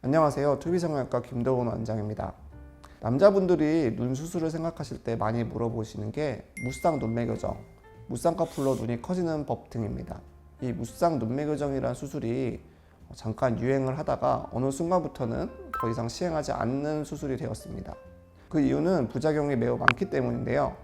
안녕하세요. 투비성형외과 김도훈 원장입니다. 남자분들이 눈 수술을 생각하실 때 많이 물어보시는 게 무쌍 눈매 교정, 무쌍꺼풀로 눈이 커지는 법 등입니다. 이 무쌍 눈매 교정이란 수술이 잠깐 유행을 하다가 어느 순간부터는 더 이상 시행하지 않는 수술이 되었습니다. 그 이유는 부작용이 매우 많기 때문인데요.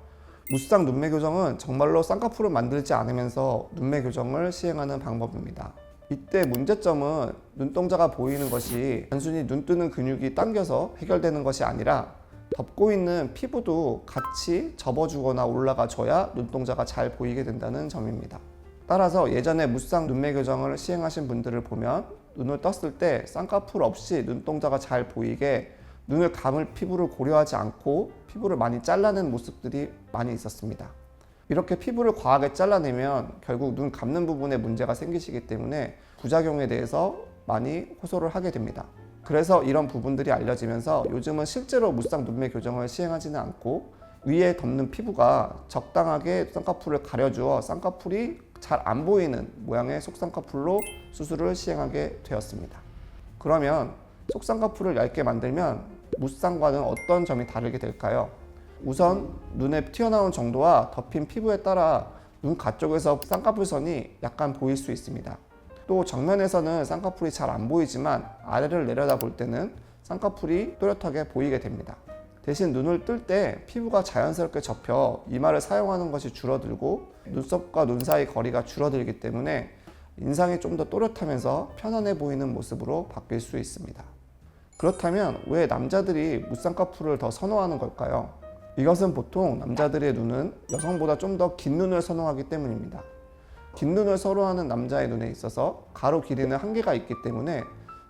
무쌍 눈매 교정은 정말로 쌍꺼풀을 만들지 않으면서 눈매 교정을 시행하는 방법입니다. 이때 문제점은 눈동자가 보이는 것이 단순히 눈 뜨는 근육이 당겨서 해결되는 것이 아니라 덮고 있는 피부도 같이 접어주거나 올라가 줘야 눈동자가 잘 보이게 된다는 점입니다. 따라서 예전에 무쌍 눈매 교정을 시행하신 분들을 보면 눈을 떴을 때 쌍꺼풀 없이 눈동자가 잘 보이게 눈을 감을 피부를 고려하지 않고 피부를 많이 잘라낸 모습들이 많이 있었습니다. 이렇게 피부를 과하게 잘라내면 결국 눈 감는 부분에 문제가 생기시기 때문에 부작용에 대해서 많이 호소를 하게 됩니다. 그래서 이런 부분들이 알려지면서 요즘은 실제로 무쌍 눈매 교정을 시행하지는 않고 위에 덮는 피부가 적당하게 쌍꺼풀을 가려주어 쌍꺼풀이 잘 안 보이는 모양의 속쌍꺼풀로 수술을 시행하게 되었습니다. 그러면 속쌍꺼풀을 얇게 만들면 무쌍과는 어떤 점이 다르게 될까요? 우선 눈에 튀어나온 정도와 덮인 피부에 따라 눈 가쪽에서 쌍꺼풀선이 약간 보일 수 있습니다. 또 정면에서는 쌍꺼풀이 잘 안 보이지만 아래를 내려다 볼 때는 쌍꺼풀이 또렷하게 보이게 됩니다. 대신 눈을 뜰 때 피부가 자연스럽게 접혀 이마를 사용하는 것이 줄어들고 눈썹과 눈 사이 거리가 줄어들기 때문에 인상이 좀 더 또렷하면서 편안해 보이는 모습으로 바뀔 수 있습니다. 그렇다면 왜 남자들이 무쌍꺼풀을 더 선호하는 걸까요? 이것은 보통 남자들의 눈은 여성보다 좀 더 긴 눈을 선호하기 때문입니다. 긴 눈을 선호하는 남자의 눈에 있어서 가로 길이는 한계가 있기 때문에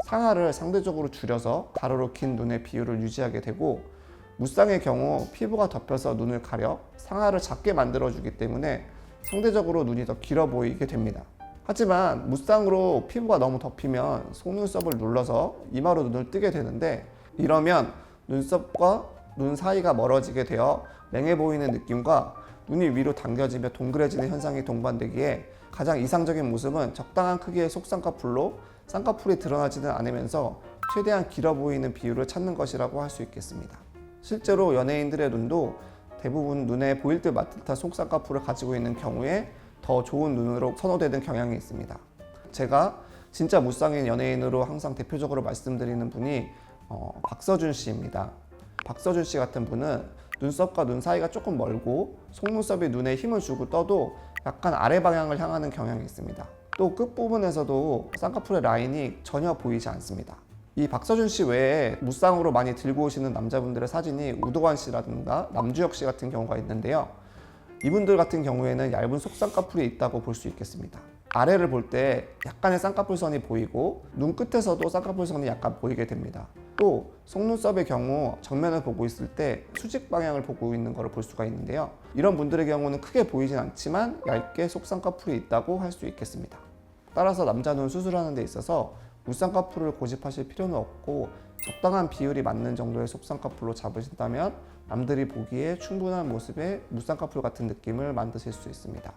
상하를 상대적으로 줄여서 가로로 긴 눈의 비율을 유지하게 되고, 무쌍의 경우 피부가 덮여서 눈을 가려 상하를 작게 만들어주기 때문에 상대적으로 눈이 더 길어 보이게 됩니다. 하지만 무쌍으로 피부가 너무 덮이면 속눈썹을 눌러서 이마로 눈을 뜨게 되는데, 이러면 눈썹과 눈 사이가 멀어지게 되어 맹해 보이는 느낌과 눈이 위로 당겨지며 동그래지는 현상이 동반되기에 가장 이상적인 모습은 적당한 크기의 속쌍꺼풀로 쌍꺼풀이 드러나지는 않으면서 최대한 길어 보이는 비율을 찾는 것이라고 할 수 있겠습니다. 실제로 연예인들의 눈도 대부분 눈에 보일 듯 말 듯한 속쌍꺼풀을 가지고 있는 경우에 더 좋은 눈으로 선호되는 경향이 있습니다. 제가 진짜 무쌍인 연예인으로 항상 대표적으로 말씀드리는 분이 박서준 씨입니다. 박서준 씨 같은 분은 눈썹과 눈 사이가 조금 멀고 속눈썹이 눈에 힘을 주고 떠도 약간 아래 방향을 향하는 경향이 있습니다. 또 끝부분에서도 쌍꺼풀의 라인이 전혀 보이지 않습니다. 이 박서준 씨 외에 무쌍으로 많이 들고 오시는 남자분들의 사진이 우도환 씨라든가 남주혁 씨 같은 경우가 있는데요. 이분들 같은 경우에는 얇은 속쌍꺼풀이 있다고 볼 수 있겠습니다. 아래를 볼 때 약간의 쌍꺼풀선이 보이고 눈 끝에서도 쌍꺼풀선이 약간 보이게 됩니다. 또 속눈썹의 경우 정면을 보고 있을 때 수직 방향을 보고 있는 것을 볼 수가 있는데요. 이런 분들의 경우는 크게 보이진 않지만 얇게 속쌍꺼풀이 있다고 할 수 있겠습니다. 따라서 남자 눈 수술하는 데 있어서 무쌍꺼풀을 고집하실 필요는 없고 적당한 비율이 맞는 정도의 속쌍꺼풀로 잡으신다면 남들이 보기에 충분한 모습의 무쌍꺼풀 같은 느낌을 만드실 수 있습니다.